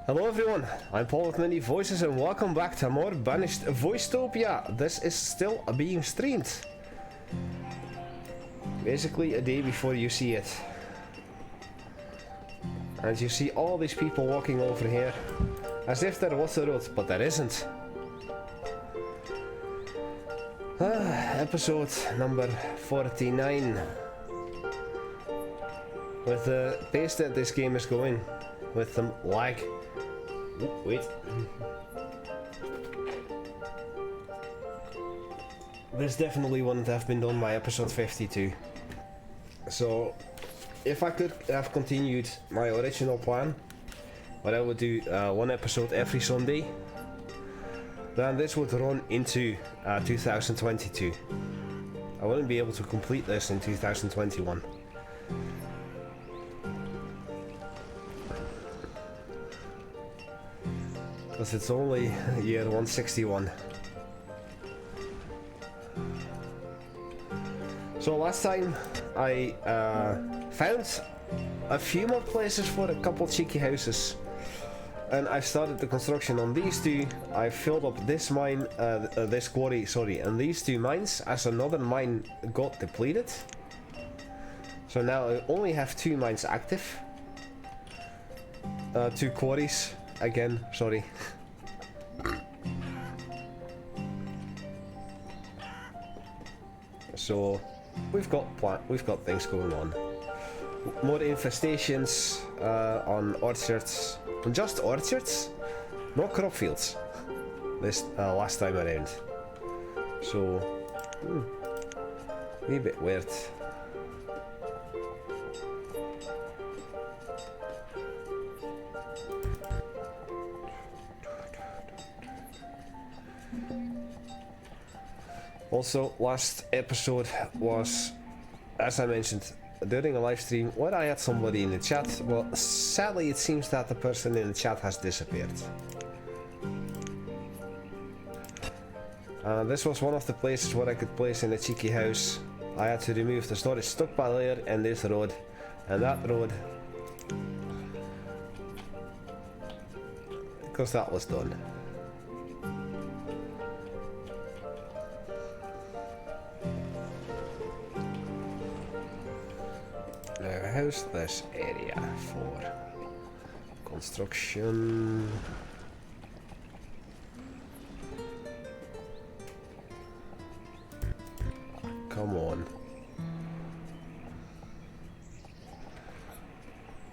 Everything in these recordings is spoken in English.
Hello everyone, I'm Paul with many voices and welcome back to more Banished Voicetopia. This is still being streamed. Basically a day before you see it. And you see all these people walking over here as if there was a road, but there isn't. Episode number 49. With the pace that this game is going, with the lag. Ooh, wait. This definitely wouldn't have been done by episode 52. So, if I could have continued my original plan, where I would do one episode every Sunday, then this would run into 2022. I wouldn't be able to complete this in 2021. Because it's only year 161. So last time I found a few more places for a couple cheeky houses, and I started the construction on these two. I filled up this mine, this quarry, sorry, and these two mines as another mine got depleted. So now I only have two mines active. Two quarries again, sorry. So we've got things going on. More infestations on orchards, just orchards, no crop fields. This last time around. So a bit weird. Also, last episode was, as I mentioned, during a live stream where I had somebody in the chat. Well, sadly it seems that the person in the chat has disappeared. This was one of the places where I could place in a cheeky house. I had to remove the storage stockpile layer and this road and that road, because that was done. How's this area for construction? Come on.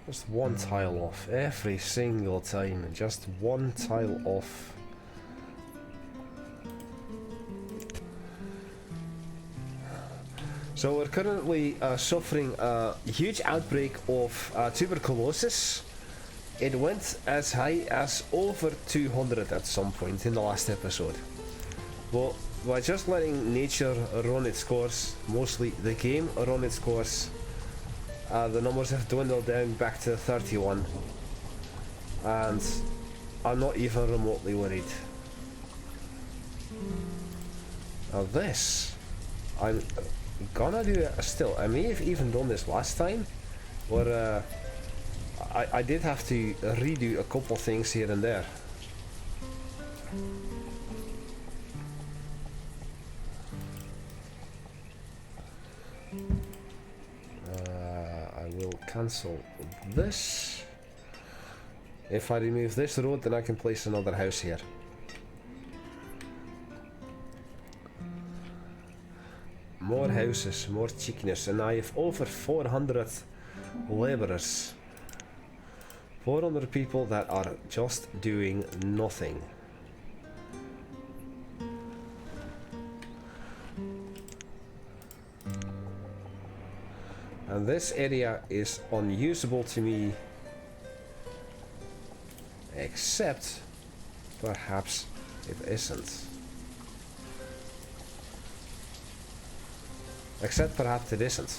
Just one tile off every single time, just one tile off. So we're currently suffering a huge outbreak of tuberculosis. It went as high as over 200 at some point in the last episode. But by just letting nature run its course, mostly the game run its course, the numbers have dwindled down back to 31. And I'm not even remotely worried. Now this, I'm gonna do it still. I may have even done this last time, where I did have to redo a couple things here and there. I will cancel this. If I remove this road, then I can place another house here. More houses, more cheekiness, and I have over 400 laborers. 400 people that are just doing nothing. And this area is unusable to me, except perhaps it isn't. Except perhaps it isn't.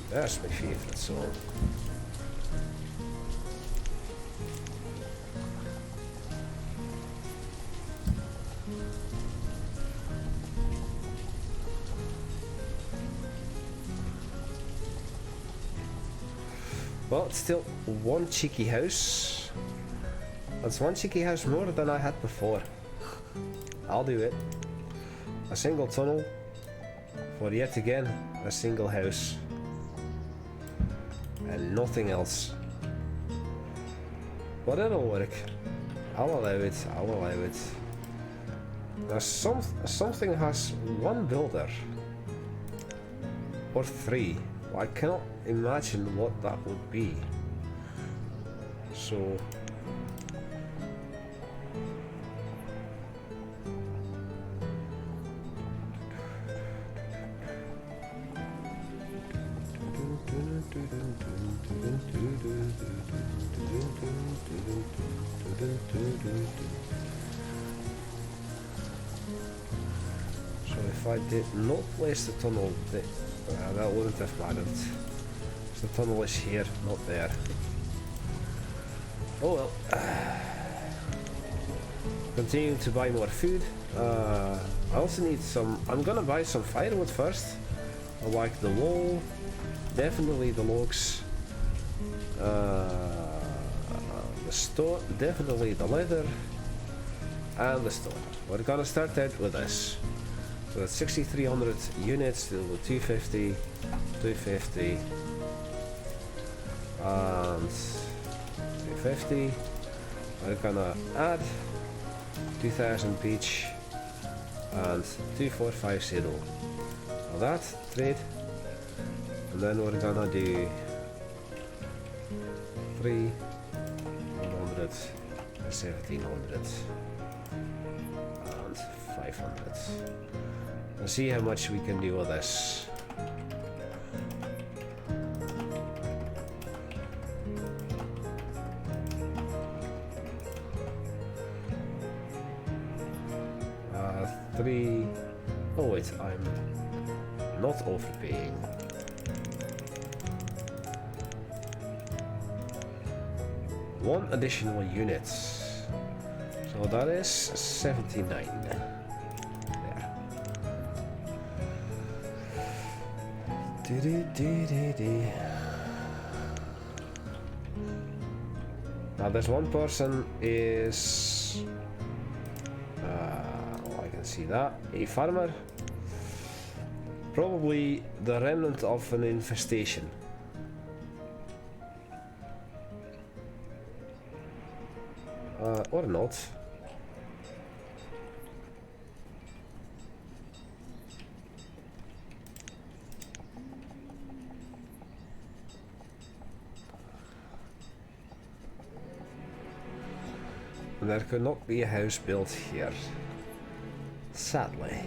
That's my favorite song. But still, one cheeky house. That's one cheeky house more than I had before. I'll do it. A single tunnel for yet again a single house. And nothing else. But it'll work. I'll allow it, I'll allow it. Now something has one builder. Or three. I cannot imagine what that would be. So... So if I did not place the tunnel, that wouldn't have mattered. So the tunnel is here, not there. Oh well. Continuing to buy more food. I also need some... I'm gonna buy some firewood first. I like the wool. Definitely the logs. The stone, definitely the leather. And the stone. We're gonna start out with this. So that's 6,300 units, to 250, 250, and 250. We're gonna add 2,000 each and 2,450. Now that, trade. And then we're gonna do 300, 1,700, and 500. And see how much we can do with this. Three. Oh wait, I'm not overpaying. One additional unit. So that is 79. Now this one person is I can see that, a farmer, probably the remnant of an infestation. Or not. There could not be a house built here, sadly.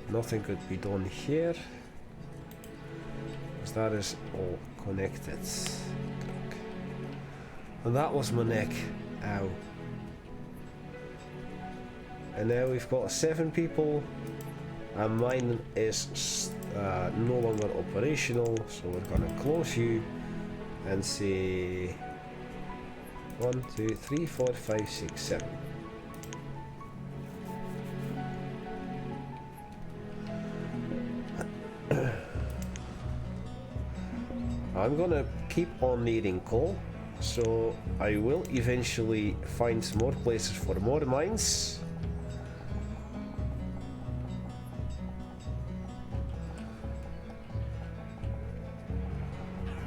Nothing could be done here, because that is all connected. And that was my neck. Ow. And now we've got 7 people, and mine is no longer operational, so we're gonna close you and say 1, 2, 3, 4, 5, 6, 7. I'm gonna keep on needing coal, so I will eventually find more places for more mines.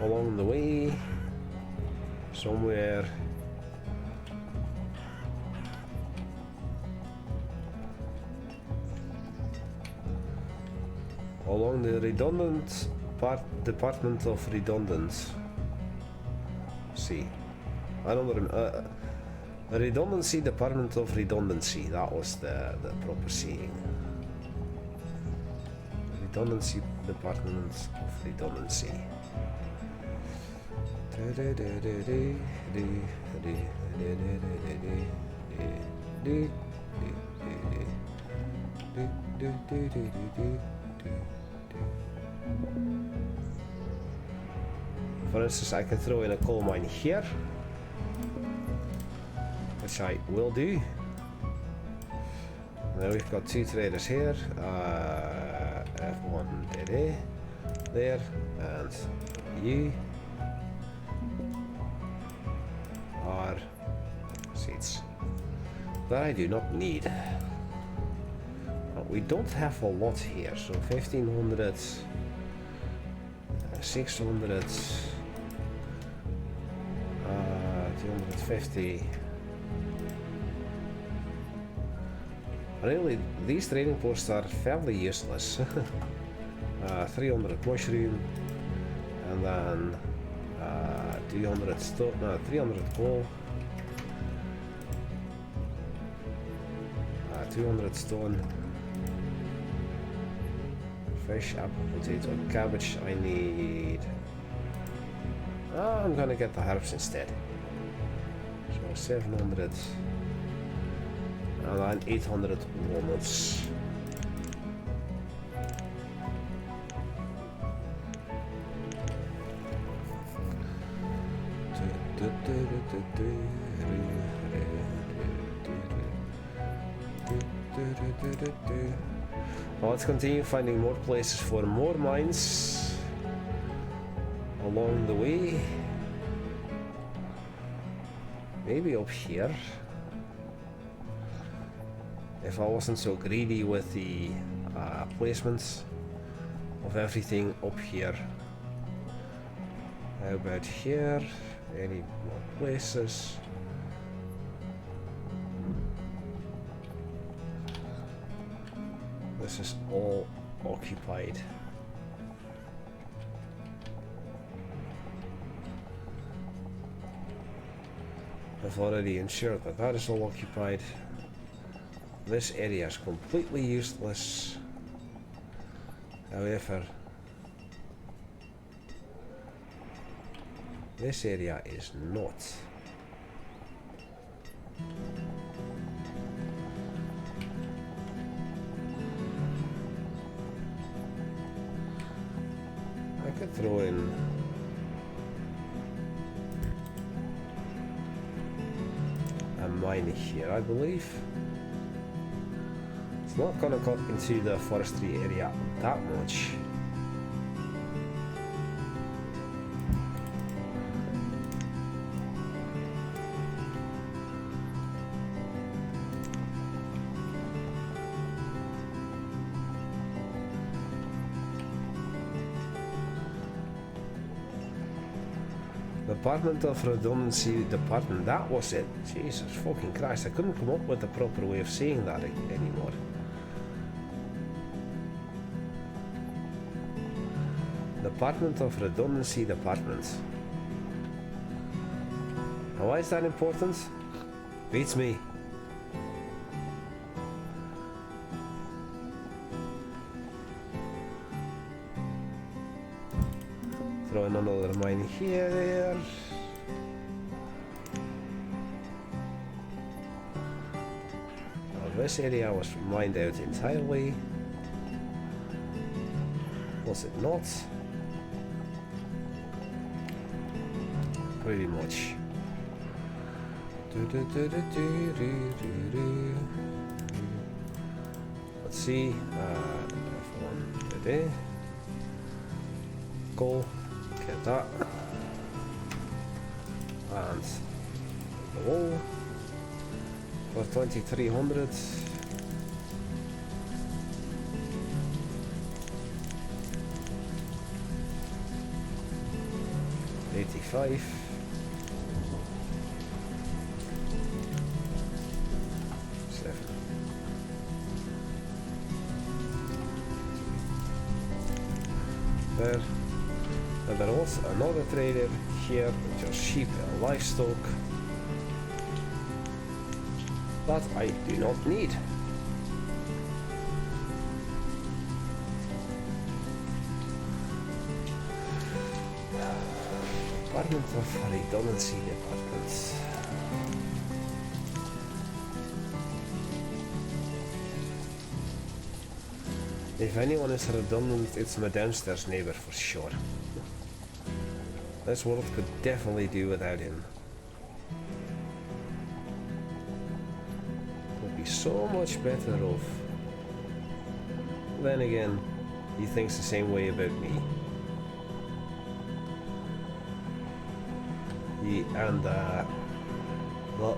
Along the way, somewhere. Along the redundant department of redundance. See, I don't remember. Redundancy department of redundancy. That was the proper saying. Redundancy department of redundancy. For instance, I can throw in a coal mine here, which I will do. Now we've got 2 traders here, F1 there, and you are seats that I do not need. But we don't have a lot here, so 1500, 600, 250. Really, these trading posts are fairly useless. 300 mushroom, and then 200 stone, no, 300 coal, 200 stone, fish, apple, potato, cabbage. I need. I'm gonna get the herbs instead. So 700. And then 800 walnuts. Well, let's continue finding more places for more mines along the way. Maybe up here. If I wasn't so greedy with the placements of everything up here. How about here? Any more places? This is all occupied. I've already ensured that that is all occupied. This area is completely useless. However, this area is not. I could throw in a mine here, I believe. It's not gonna cut into the forestry area that much. Department of Redundancy Department, that was it. Jesus fucking Christ, I couldn't come up with a proper way of saying that anymore. Department of Redundancy Department. Now, why is that important? Beats me. Throw in another mine here, there. Now, this area was mined out entirely. Was it not? Pretty much. Let's see. F1 today. Coal. Get that. And the wall for 2300. $85. There. And then also another trader here, which are sheep and livestock. That I do not need. Department of Redundancy Department. If anyone is redundant, it's my downstairs neighbor for sure. This world could definitely do without him. Would be so much better off. Then again, he thinks the same way about me. He and that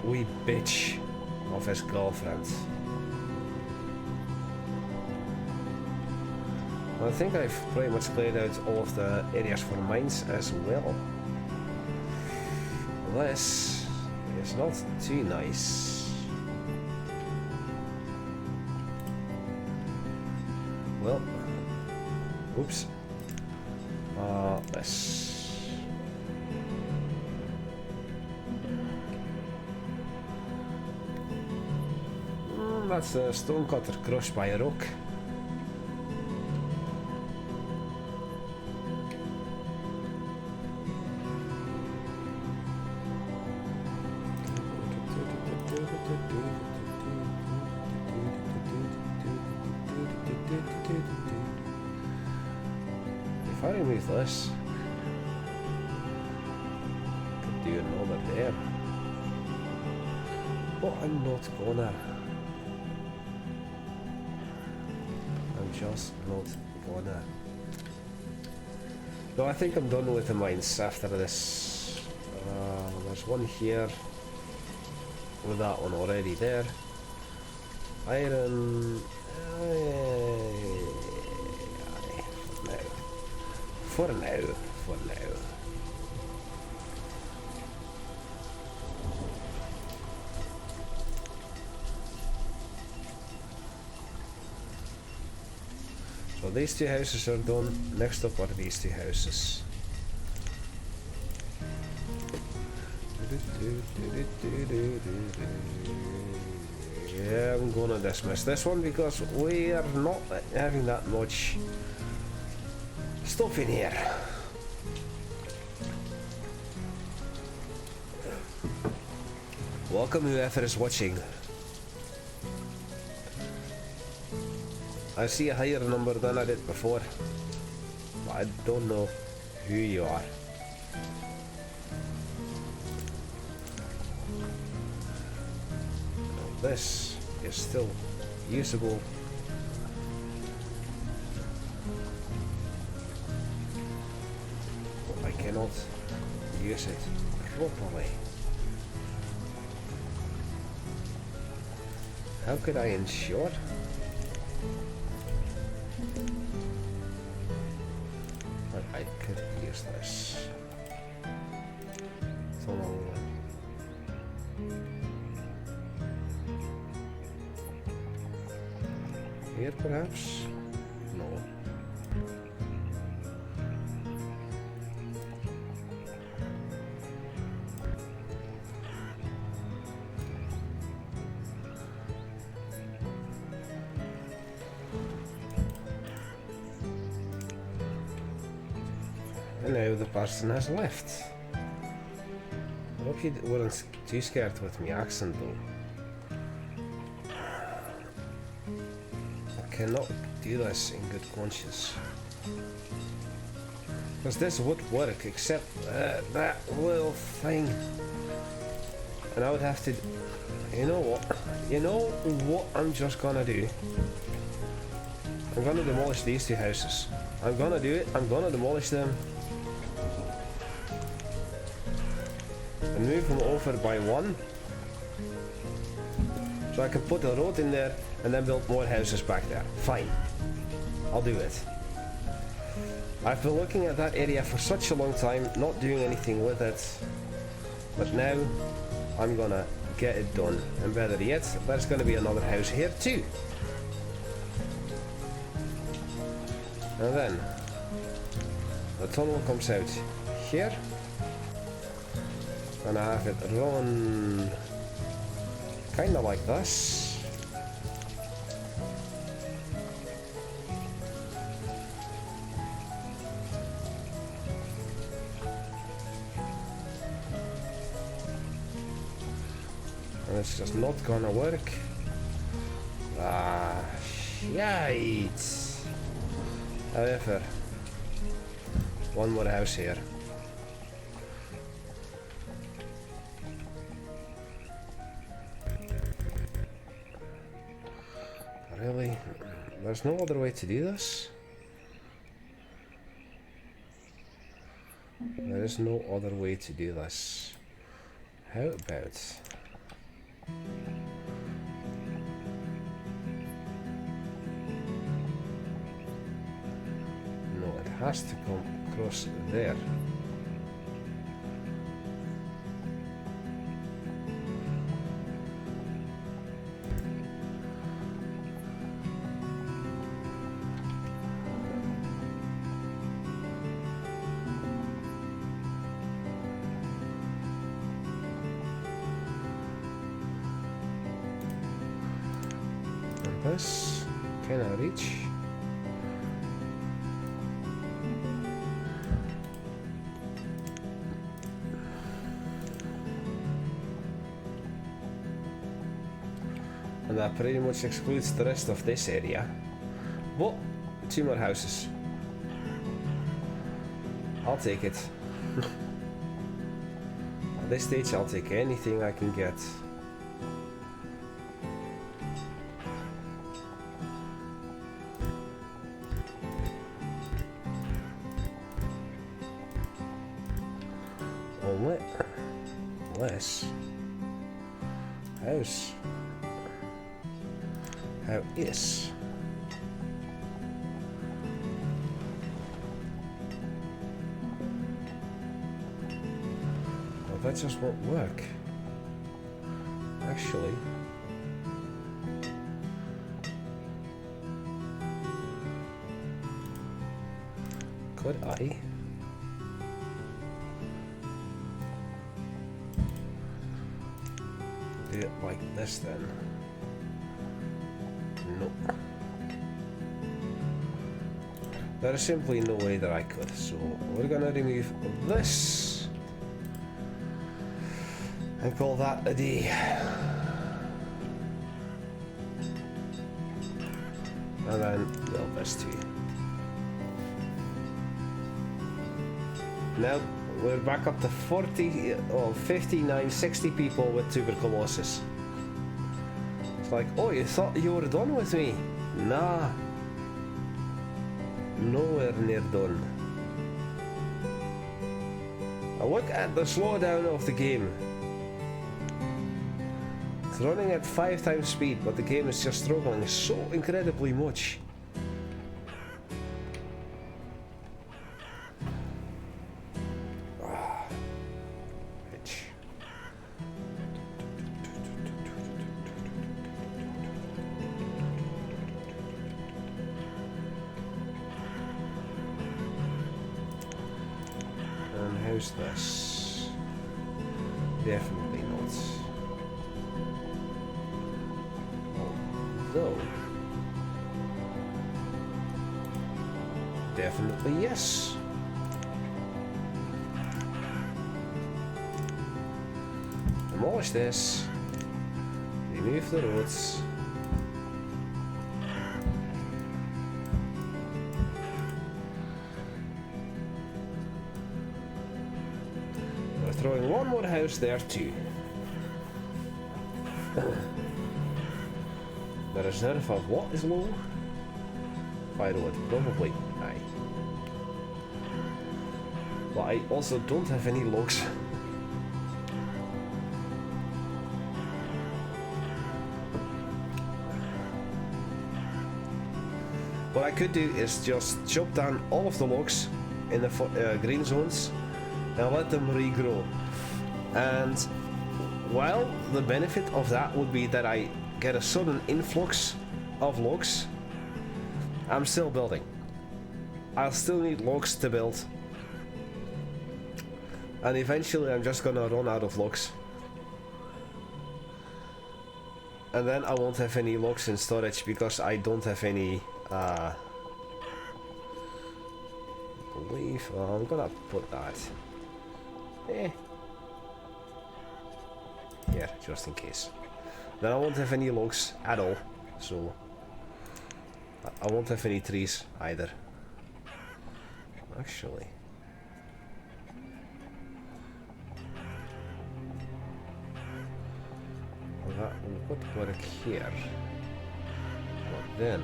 wee bitch of his girlfriend. I think I've pretty much cleared out all of the areas for mines as well. This is not too nice. Well, oops. This. That's a stone cutter crushed by a rock. If I remove this, I could do another there. But I'm not gonna. I'm just not gonna. No, I think I'm done with the mines after this. There's one here with that one already there. Iron. For now. So these two houses are done. Next up are these two houses. Yeah, I'm gonna dismiss this one because we are not having that much stuff in here. Welcome whoever is watching. I see a higher number than I did before, but I don't know who you are. This is still usable. But I cannot use it properly. How could I ensure? That I could use this. So here perhaps? No. And now the person has left. I hope you weren't too scared with my accent though. I cannot do this in good conscience. Because this would work except that little thing. And I would have to... You know what? You know what I'm just gonna do? I'm gonna demolish these two houses. I'm gonna do it. I'm gonna demolish them. And move them over by one. So I can put a road in there and then build more houses back there. Fine. I'll do it. I've been looking at that area for such a long time, not doing anything with it. But now, I'm gonna get it done. And better yet, there's gonna be another house here too. And then, the tunnel comes out here. And I have it run kinda like this. And it's just not gonna work. Ah, shite. However, one more house here. Really? There's no other way to do this? There is no other way to do this. How about... No, it has to come across there. This can I reach? And that pretty much excludes the rest of this area. But 2 more houses. I'll take it. At this stage I'll take anything I can get. Less house. How is? Well, that just won't work. Actually. Could I? Do it like this then? Nope. There is simply no way that I could, so we're gonna remove this and call that a day. And then build this too. Now we're back up to 59, 60 people with tuberculosis. It's like, oh, you thought you were done with me? Nah. Nowhere near done. Now look at the slowdown of the game. It's running at 5 times speed, but the game is just struggling so incredibly much. How's this? Definitely not. Although, definitely yes. Demolish this. Remove the roads. Throwing one more house there too. The reserve of what is low? Firewood, probably. Aye. But I also don't have any logs. What I could do is just chop down all of the logs in the green zones and let them regrow. And while the benefit of that would be that I get a sudden influx of logs, I'm still building. I'll still need logs to build. And eventually I'm just gonna run out of logs. And then I won't have any logs in storage because I don't have any believe. Well, I'm gonna put that here, just in case. Then I won't have any logs at all, so I won't have any trees either. Actually, that would work here, but then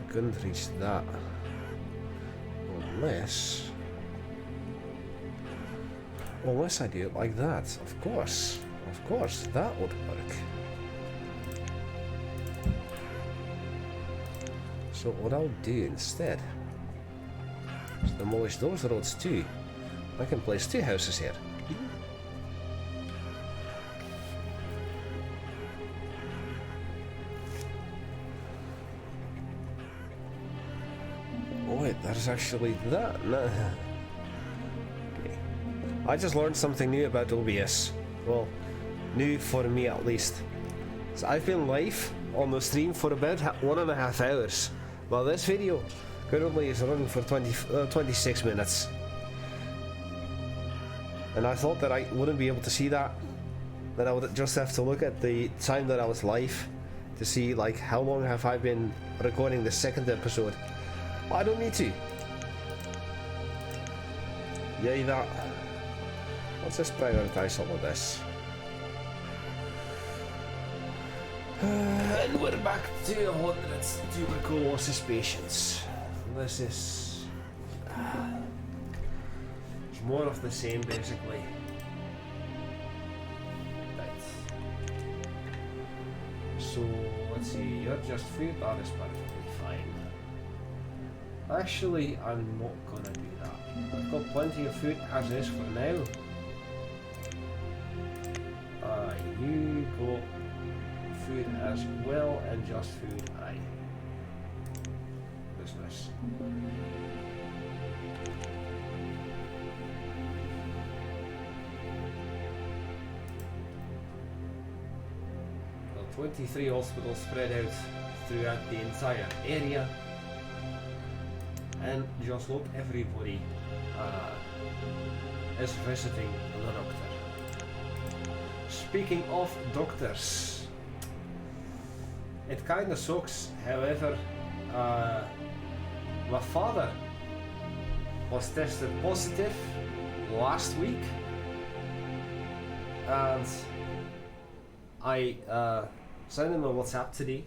I couldn't reach that unless Unless I do it like that, of course. Of course, that would work. So what I'll do instead is demolish those roads too. I can place 2 houses here. Oh wait, there's actually that. No. Okay. I just learned something new about OBS. Well, new for me at least. So I've been live on the stream for about 1.5 hours. Well, this video currently is running for 26 minutes. And I thought that I wouldn't be able to see that. That I would just have to look at the time that I was live to see like how long have I been recording the second episode. I don't need to. Yay that. Let's just prioritize all of this. And we're back to 100 tuberculosis patients. This is it's more of the same basically. Right. So let's see, you're just food, that is perfectly fine. Actually, I'm not gonna do that. I've got plenty of food as is for now. You go food as well, and just food aye. Business. Well, 23 hospitals spread out throughout the entire area, and just look, everybody is visiting the doctor. Speaking of doctors, it kinda sucks, however, my father was tested positive last week, and I sent him a WhatsApp today.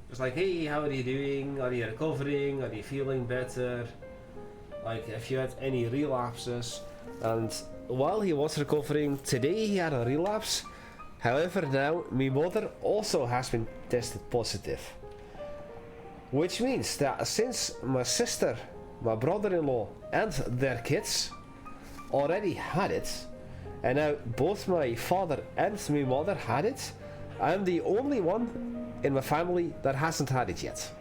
It's like, hey, how are you doing? Are you recovering? Are you feeling better? Like, if you had any relapses. And while he was recovering, today he had a relapse. However, now my mother also has been tested positive. Which means that since my sister, my brother-in-law and their kids already had it, and now both my father and my mother had it, I'm the only one in my family that hasn't had it yet.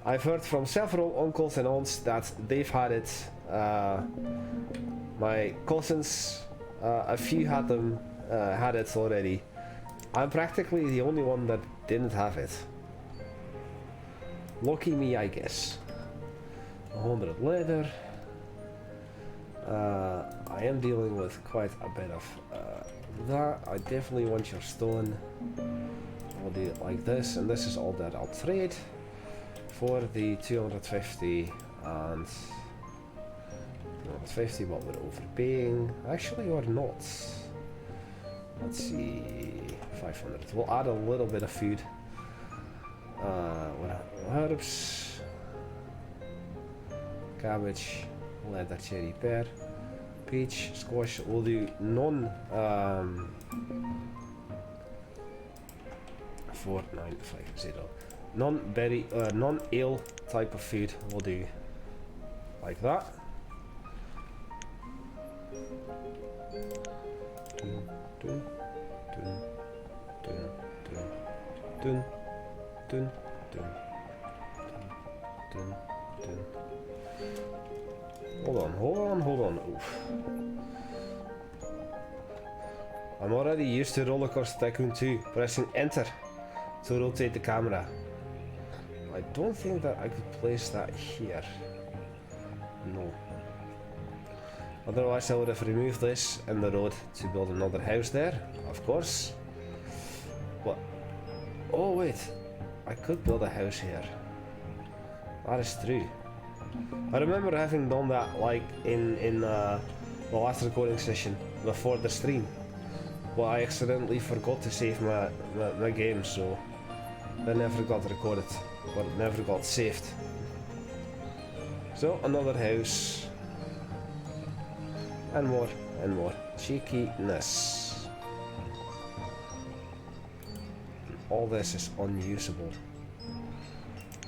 I've heard from several uncles and aunts that they've had it. My cousins, a few had it already. I'm practically the only one that didn't have it. Lucky me, I guess. 100 leather. I am dealing with quite a bit of that. I definitely want your stone. I'll do it like this, and this is all that I'll trade for the 250 and 250, what we're overpaying. Actually, or not. Let's see, 500. We'll add a little bit of food. Herbs, cabbage, leather, cherry, pear, peach, squash. We'll do non 4950 non-berry, non-ale type of food. We'll do like that. Dun, dun, dun, dun, dun, dun, dun, dun. Hold on. Oof. I'm already used to Rollercoaster Tycoon 2, pressing enter to rotate the camera. I don't think that I could place that here. No. Otherwise I would have removed this and the road to build another house there, of course. What? Oh wait, I could build a house here. That is true. I remember having done that like in the last recording session before the stream. But I accidentally forgot to save my game, so that never got recorded, but it never got saved. So another house. And more, and more. Cheekiness. All this is unusable.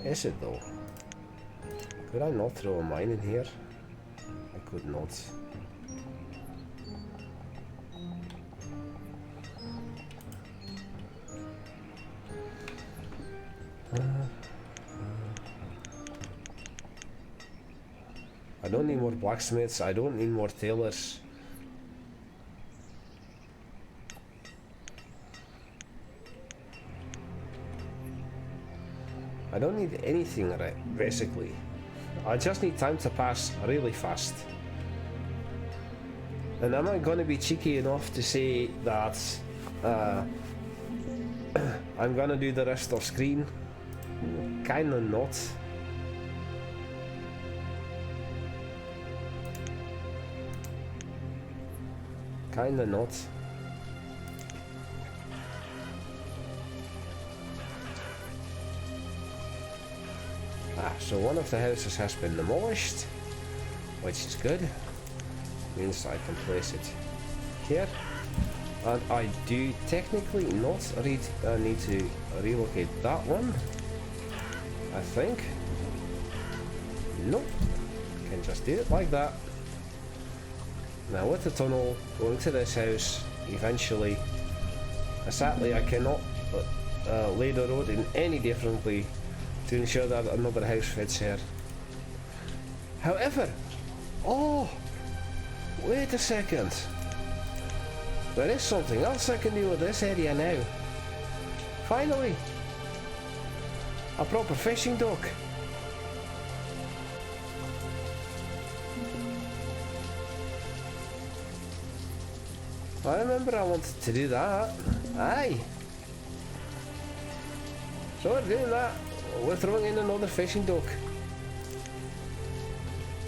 Is it though? Could I not throw a mine in here? I could not. I don't need more blacksmiths, I don't need more tailors. I don't need anything, right, basically. I just need time to pass really fast. And am I gonna be cheeky enough to say that I'm gonna do the rest off screen? Kinda not. Kinda not. So one of the houses has been demolished, which is good. Means I can place it here. And I do technically not need to relocate that one. I think. Nope. Can just do it like that. Now with the tunnel going to this house, eventually, sadly I cannot lay the road in any differently to ensure that another house fits here. However, oh, wait a second. There is something else I can do with this area now. Finally, a proper fishing dock. I remember I wanted to do that. Aye. So we're doing that. We're throwing in another fishing dock.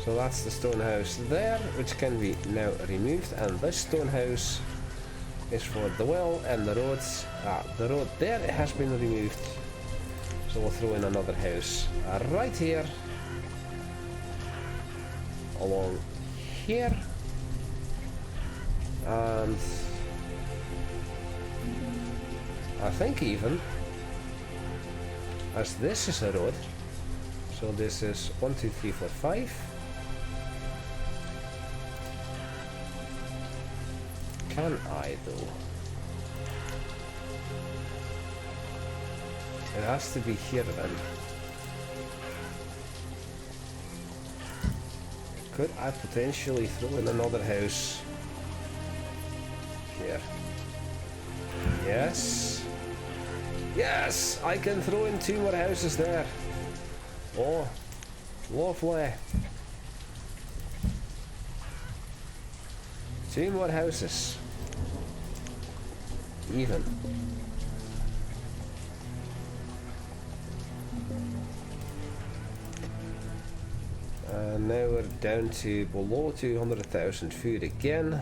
So that's the stone house there, which can be now removed, and this stone house is for the well and the roads. The road there has been removed. So we'll throw in another house right here, along here, and I think even as this is a road, so this is 1, 2, 3, 4, 5. Can I though? It has to be here then. Could I potentially throw in another house here? Yes. Yes! I can throw in 2 more houses there. Oh, lovely. 2 more houses. Even. And now we're down to below 200,000 food again.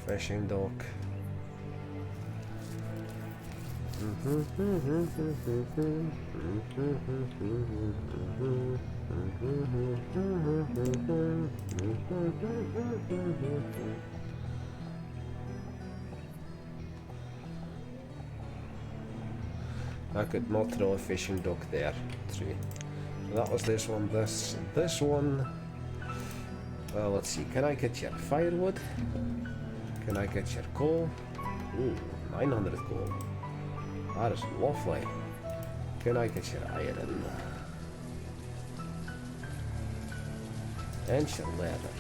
Fishing dock. I could not throw a fishing dock there. 3. So that was this one. This one. Well, let's see. Can I get your firewood? Can I get your coal? Ooh, 900 coal. That is lovely. Can I get your iron? And your leather.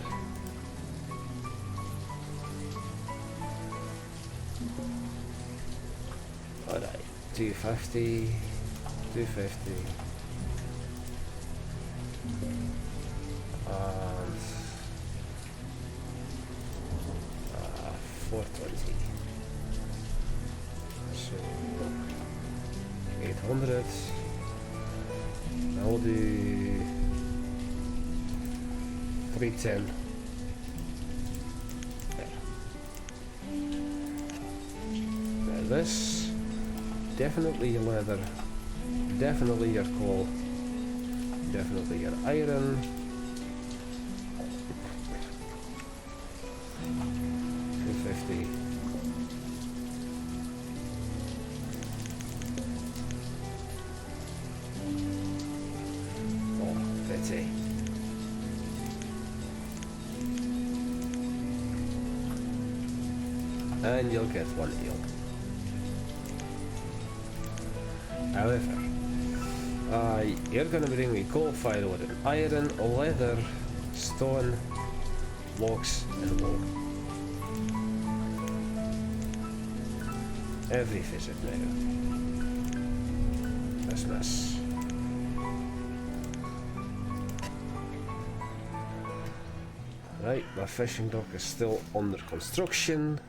Alright, 250, 250. And 420. So 800. I'll do 310. There. Now this, definitely your leather, definitely your coal, definitely your iron. be. Oh, pity. And you'll get 1 eel. However, you're gonna bring me coal, firewood, and iron, leather, stone, logs, and wool. Every visit now. Dismiss. Right, my fishing dock is still under construction.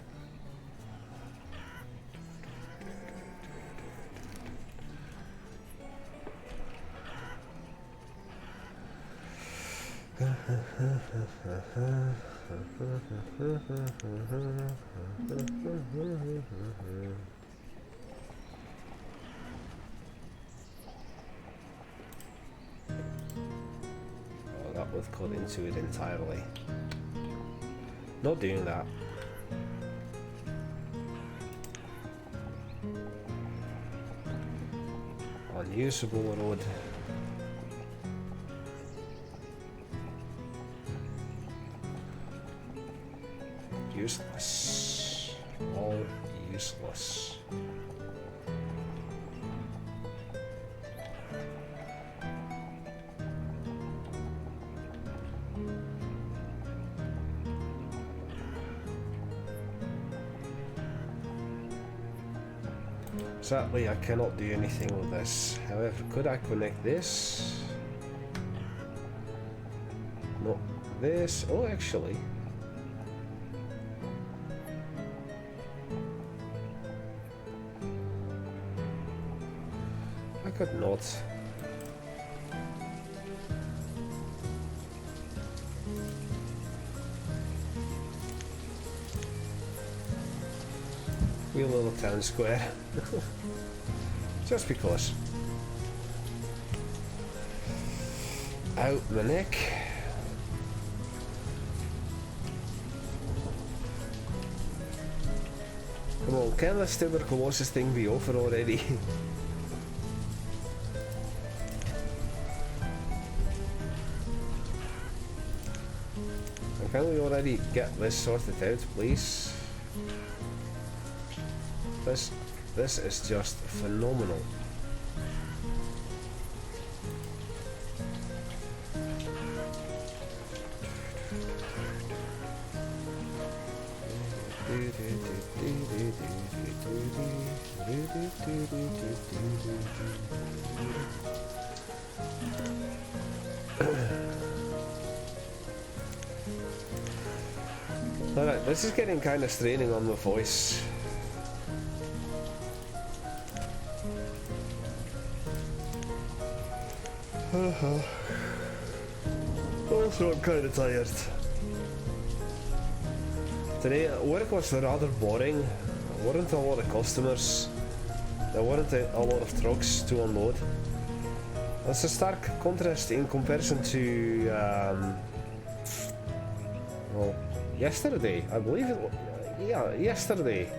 Oh, that would cut into it entirely. Not doing that. Unusable road. Useless. All useless. Sadly, I cannot do anything with this. However, could I connect this? Not this. Oh, actually. I could not. Wee little town square. Just because. Out my neck. Come on, can this tuberculosis thing be over already? Can we already get this sorted out, please? This is just phenomenal. Alright, this is getting kind of straining on my voice. Also, I'm kind of tired. Today, work was rather boring. There weren't a lot of customers. There weren't a lot of trucks to unload. That's a stark contrast in comparison to, well, yesterday, I believe it was, yeah, yesterday.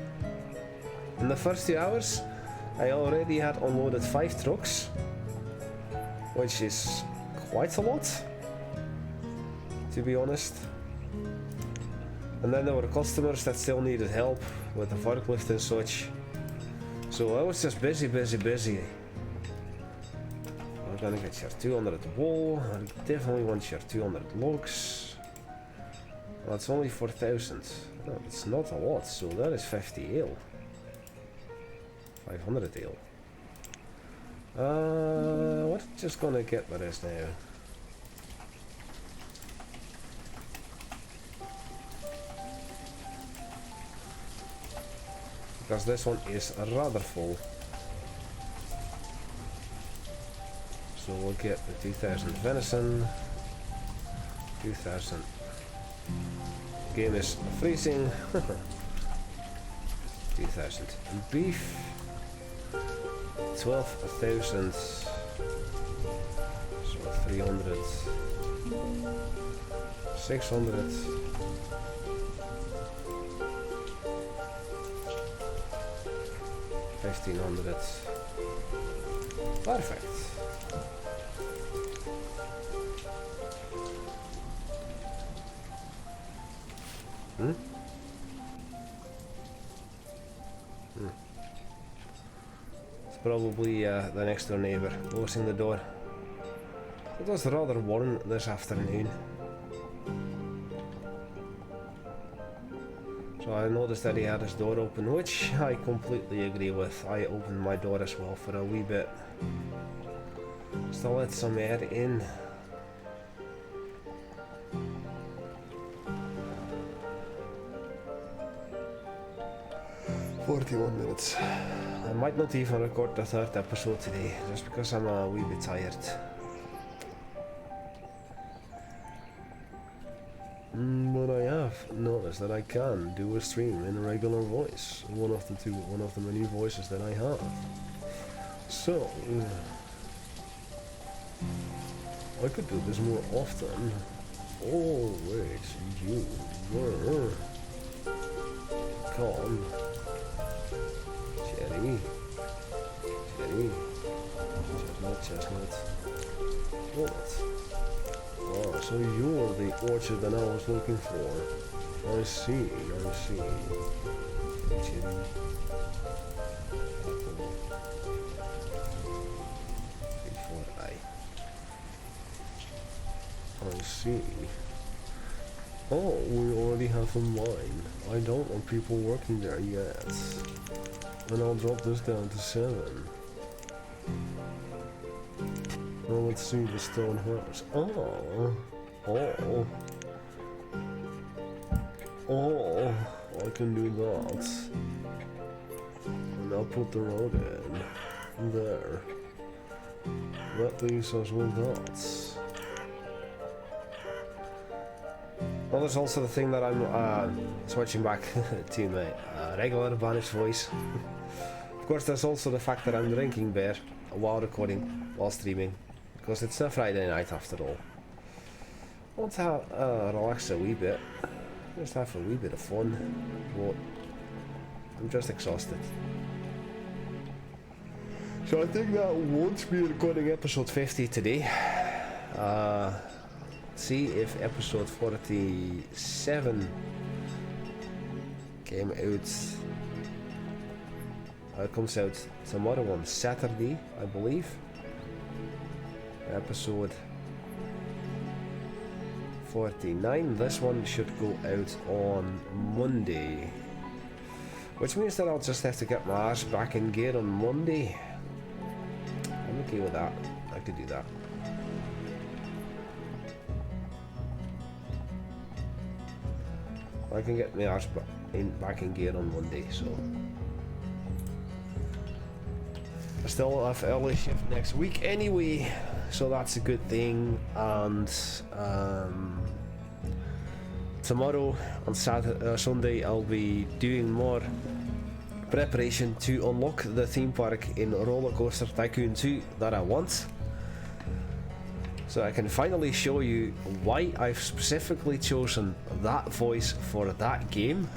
In the first 2 hours, I already had unloaded 5 trucks, which is quite a lot, to be honest. And then there were customers that still needed help with the forklift and such. So I was just busy. We're gonna get your 200 wool. I definitely want your 200 logs. Well, it's only 4,000. No, it's not a lot, so that is 50 ale. 500 ale. We're just gonna get what is now. Because this one is rather full. So we'll get the 2,000 venison, 2,000. Game is freezing. 2,000 beef, 12,000. So 300, 600. 1500. Perfect. It's probably the next door neighbour closing the door. It was rather warm this afternoon. So I noticed that he had his door open, which I completely agree with. I opened my door as well for a wee bit, just to let some air in. $41. I might not even record the third episode today, just because I'm a wee bit tired. But I have noticed that I can do a stream in a regular voice, one of the many voices that I have. So I could do this more often. Oh wait, you were calm. Cherry, chestnut. What? Oh, so you're the orchard that I was looking for. I see. Cherry. I see. Oh, we already have a mine. I don't want people working there yet. And I'll drop this down to 7. Well, let's see the stone house. Oh, I can do that. And I'll put the road in there. That leaves us with that. Well, there's also the thing that I'm switching back to my regular Banished voice. Of course, there's also the fact that I'm drinking beer while recording, while streaming, because it's a Friday night after all. I want to relax a wee bit, just have a wee bit of fun, but I'm just exhausted. So I think that won't be recording episode 50 today. See if episode 47 came out. It comes out tomorrow on Saturday, I believe. Episode 49. This one should go out on Monday, which means that I'll just have to get my ass back in gear on Monday. I'm okay with that. I could do that. I can get my arse back in gear on Monday, so I still have early shift next week anyway, so that's a good thing. And tomorrow on Sunday I'll be doing more preparation to unlock the theme park in Roller Coaster Tycoon 2 that I want. So I can finally show you why I've specifically chosen that voice for that game.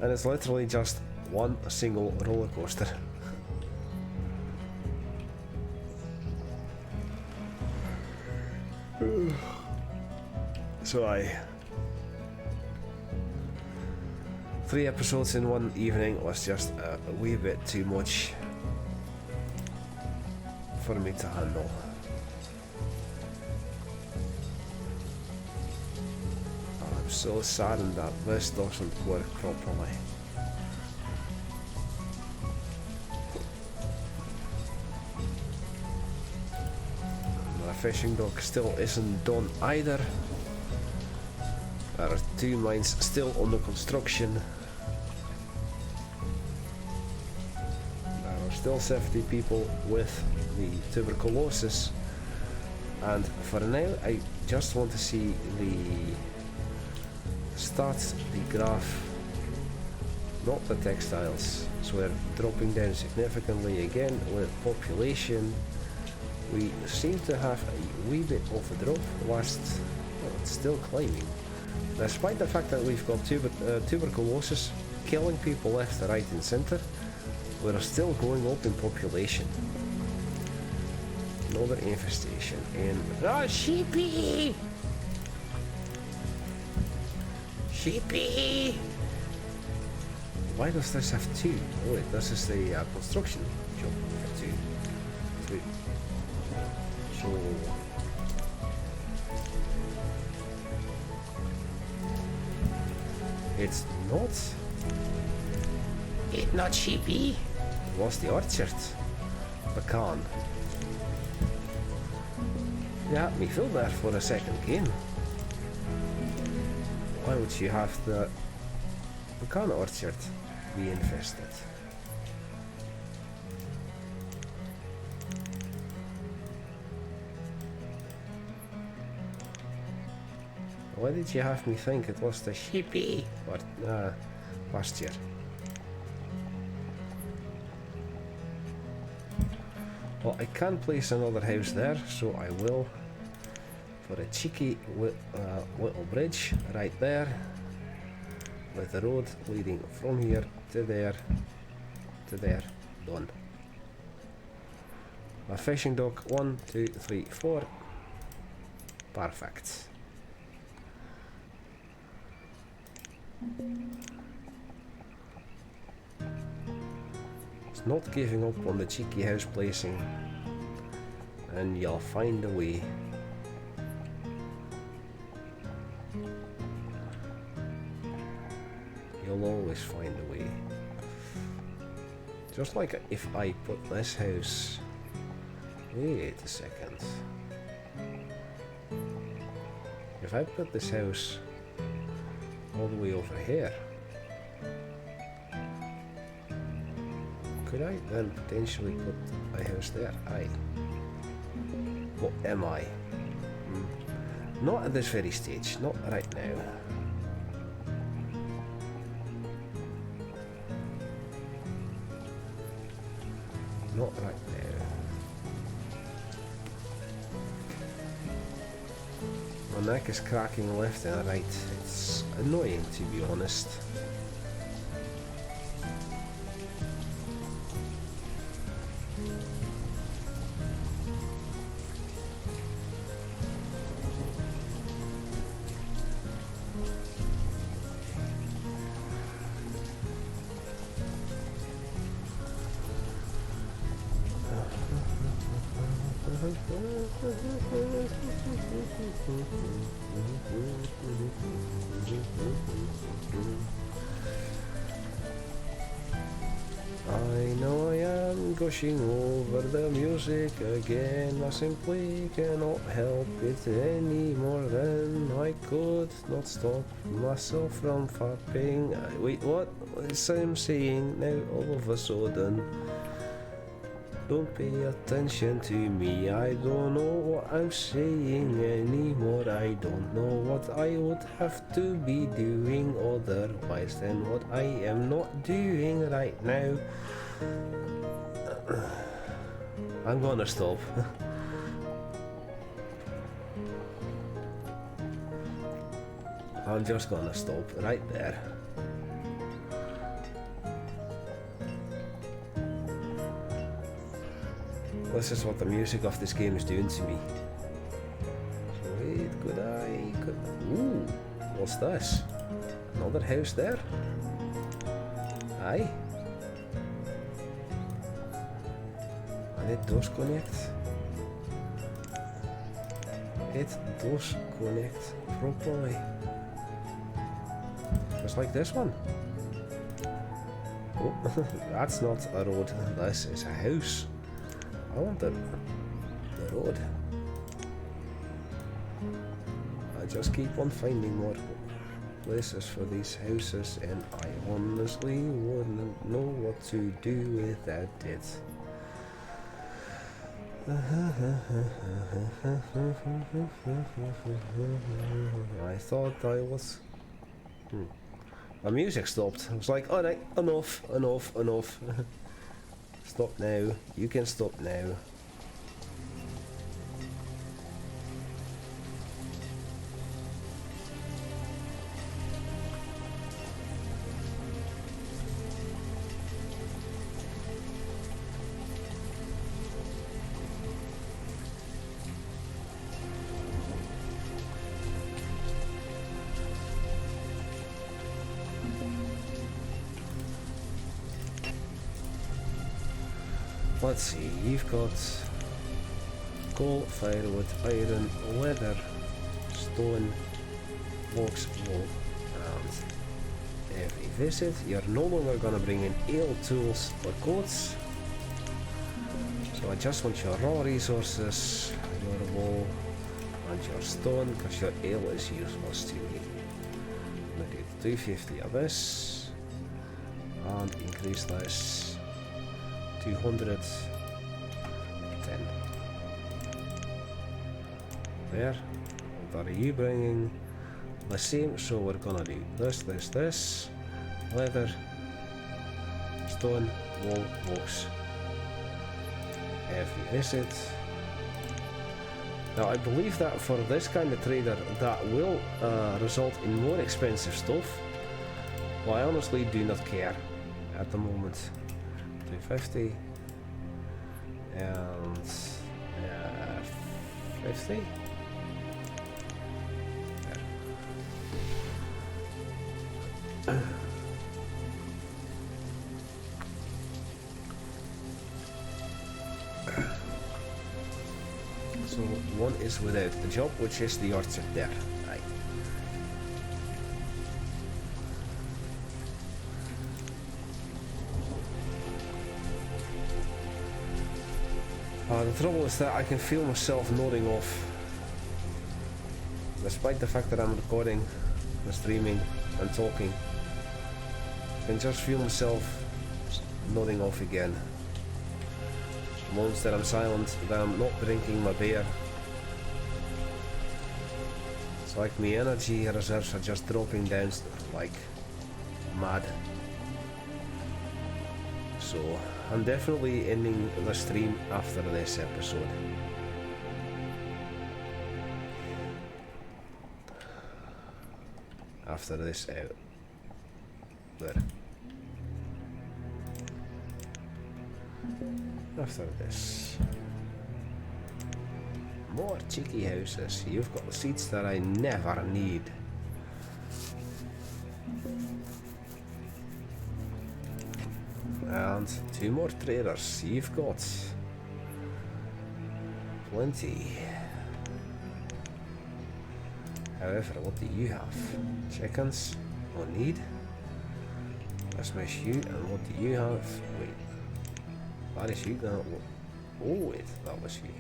And it's literally just one single roller coaster. So 3 episodes in one evening was just a wee bit too much for me to handle. I'm so saddened that this doesn't work properly. My fishing dock still isn't done either. There are 2 mines still under construction. There are still 70 people with the tuberculosis, and for now I just want to see the graph, not the textiles. So we're dropping down significantly again with population. We seem to have a wee bit of a drop whilst it's still climbing, despite the fact that we've got tuberculosis killing people left, right and center, we're still going up in population. Another infestation in... Ah, sheepy! Sheepy! Why does this have two? Oh wait, this is the construction job for two. Three. So... It's not... It's not sheepy. It was the orchard. Pecan. You had me feel there for a second again. Why would you have the pecan orchard be infested? Why did you have me think it was the sheepy or pasture? Well, I can place another house there, so I will. For a cheeky little bridge right there, with the road leading from here to there, done. My fishing dock, 1, 2, 3, 4. Perfect. It's not giving up on the cheeky house placing, and you'll find a way. You'll always find a way. Just like if I put this house... Wait a second. If I put this house all the way over here, could I then potentially put a house there? What am I? Not at this very stage, not right now. Not right now. My neck is cracking left and right. It's annoying, to be honest. I know I am gushing over the music again. I simply cannot help it any more than I could not stop myself from fapping. Wait, what is I'm saying now all of a sudden? Don't pay attention to me, I don't know what I'm saying anymore. I don't know what I would have to be doing otherwise than what I am not doing right now. I'm gonna stop. I'm just gonna stop right there. This is what the music of this game is doing to me. So wait, ooh, what's this? Another house there? Aye. And it does connect. It does connect properly. Just like this one. Oh, that's not a road, this is a house. I want the road. I just keep on finding more places for these houses and I honestly wouldn't know what to do without it. I thought I was... My music stopped. I was like, alright, enough. Stop now. You can stop now. Let's see, you've got coal, firewood, iron, leather, stone, logs, wool, and every visit. You're no longer gonna bring in ale, tools, or coats. So I just want your raw resources, your wool, and your stone, because your ale is useless to me. I'm gonna do 250 of this, and increase this 210. There. What are you bringing? The same, so we're gonna do this, leather, stone, wool, logs. Every visit. Now I believe that for this kind of trader that will result in more expensive stuff, but I honestly do not care at the moment. 250 and 50. So one is without the job, which is the orchard there. Right. The trouble is that I can feel myself nodding off, despite the fact that I'm recording, and streaming, and talking. I can just feel myself nodding off again. Moments that I'm silent, that I'm not drinking my beer. It's like my energy reserves are just dropping down like mad. So I'm definitely ending the stream after this episode. After this out. There. After this. More cheeky houses. You've got the seats that I never need. And 2 more traders. You've got plenty. However, what do you have? Chickens? No need. That's my shoe. And what do you have? Wait. That is you. Oh wait, that was you.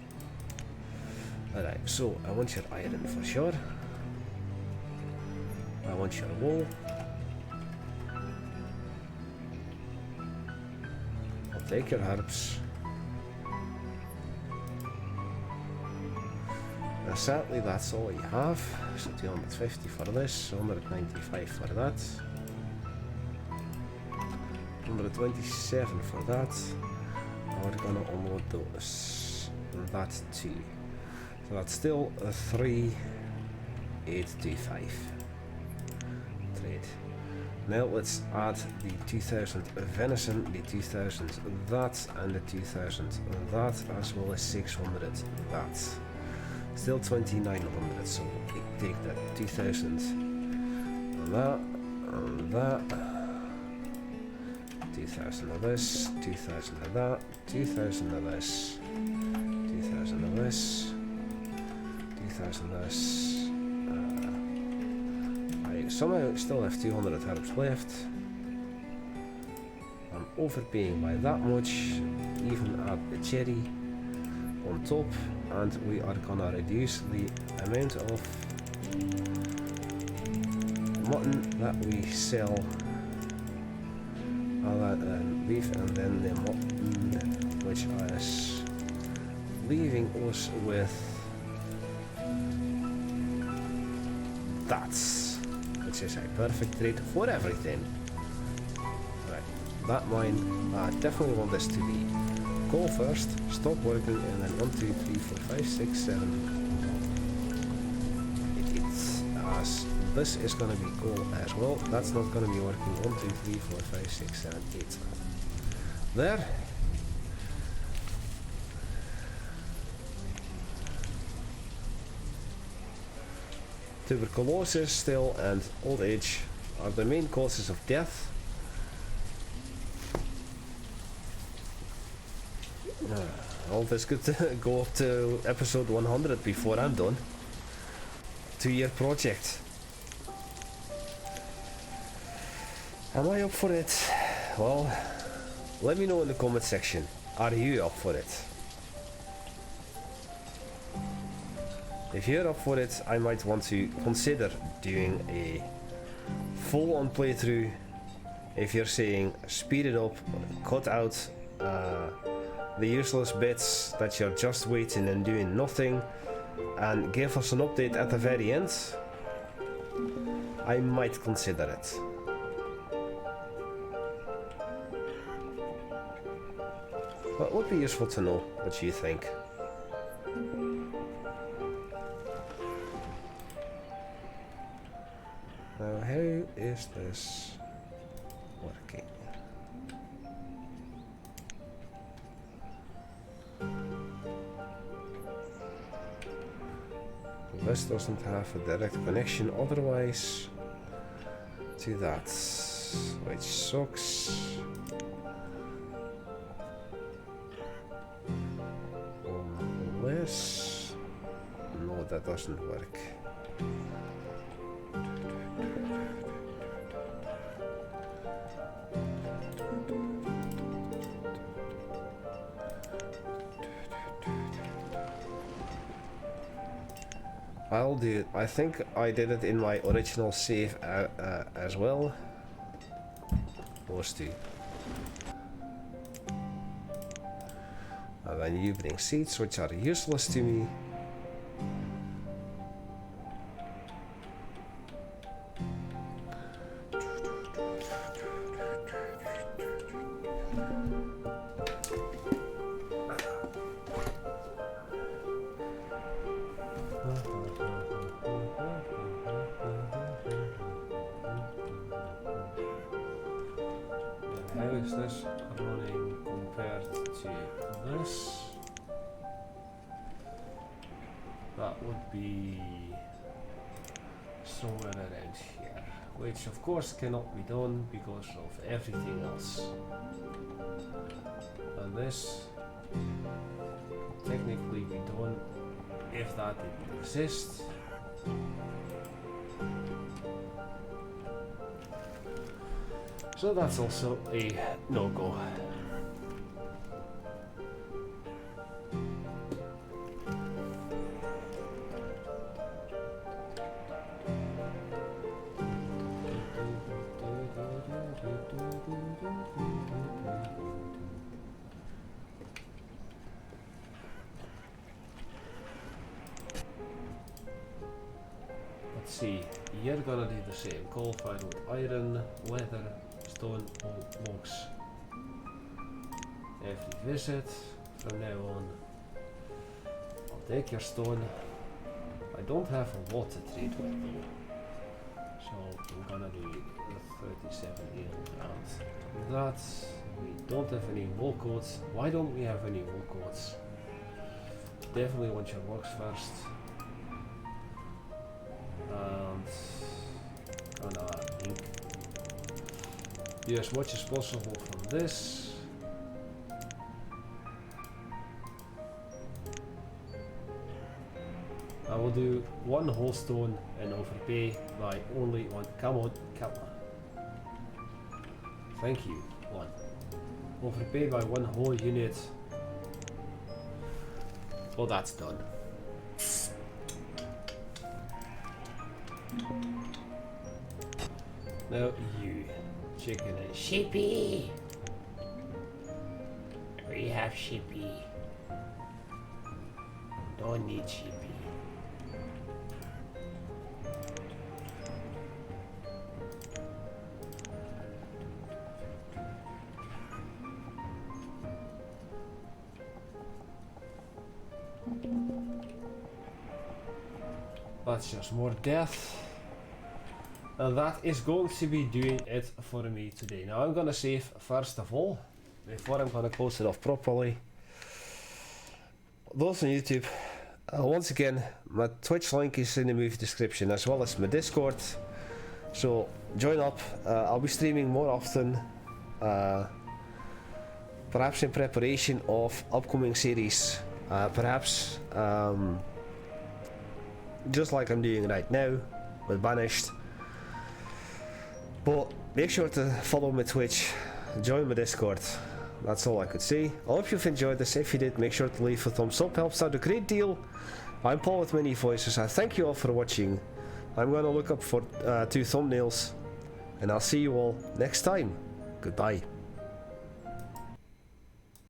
Alright, so I want your iron for sure. I want your wool. I'll take your herbs. Now sadly that's all you have. So 250 for this, 195 for that. 127 for that. We're gonna unload those. That too. So that's still a 3,825 trade. Now let's add the 2000 venison, the 2000 that, and the 2000 that, as well as 600 that. Still 2900. So we take that 2000 that and that. 2000 of this, 2000 of that, 2000 of this, 2000 of this, 2000 of this. I somehow still have 200 herbs left. I'm overpaying by that much, even add the cherry on top, and we are gonna reduce the amount of mutton that we sell. And beef, and then the mutton, which is leaving us with that, which is a perfect trade for everything. Right, that mine, I definitely want this to be coal first, stop working, and then 1, 2, 3, 4, 5, 6, 7. It's as this is going to be coal as well. That's not going to be working. 1, 2, 3, 4, 5, 6, 7, 8. There. Tuberculosis still and old age are the main causes of death. All this could go up to episode 100 before I'm done. 2-year project. Am I up for it? Well, let me know in the comment section. Are you up for it? If you're up for it, I might want to consider doing a full-on playthrough. If you're saying speed it up, cut out the useless bits that you're just waiting and doing nothing, and give us an update at the very end, I might consider it. But it would be useful to know what you think. Now, how is this working? This doesn't have a direct connection otherwise to that, which sucks. Unless... no, that doesn't work. I'll do it. I think I did it in my original save as well. Those two. And then you bring seeds which are useless to me. How is this running compared to this? That would be somewhere around here, which of course cannot be done because of everything else. And this technically be done if that didn't exist. So that's also a no-go. Let's see, you're gonna do the same. Coal, firewood, iron, leather, stone, logs. Every visit from now on. I'll take your stone. I don't have a lot to trade with though, so I'm gonna do 37 ale and that. We don't have any wool coats. Why don't we have any wool coats? Definitely want your logs first. And gonna do as much as possible from this. I will do one whole stone and overpay by only one. Come on, come on. Thank you. One. Overpay by one whole unit. Well, that's done. Now you, chicken and sheepy. We have sheepy. Don't need sheepy. That's just more death. And that is going to be doing it for me today. Now I'm gonna save first of all, before I'm gonna close it off properly. Those on YouTube, once again, my Twitch link is in the movie description as well as my Discord. So join up, I'll be streaming more often. perhaps in preparation of upcoming series, perhaps just like I'm doing right now with Banished. But make sure to follow my Twitch, join my Discord. That's all I could say. I hope you've enjoyed this. If you did, make sure to leave a thumbs up, helps out a great deal. I'm Paul with Many Voices. I thank you all for watching. I'm gonna look up for 2 thumbnails, and I'll see you all next time. Goodbye.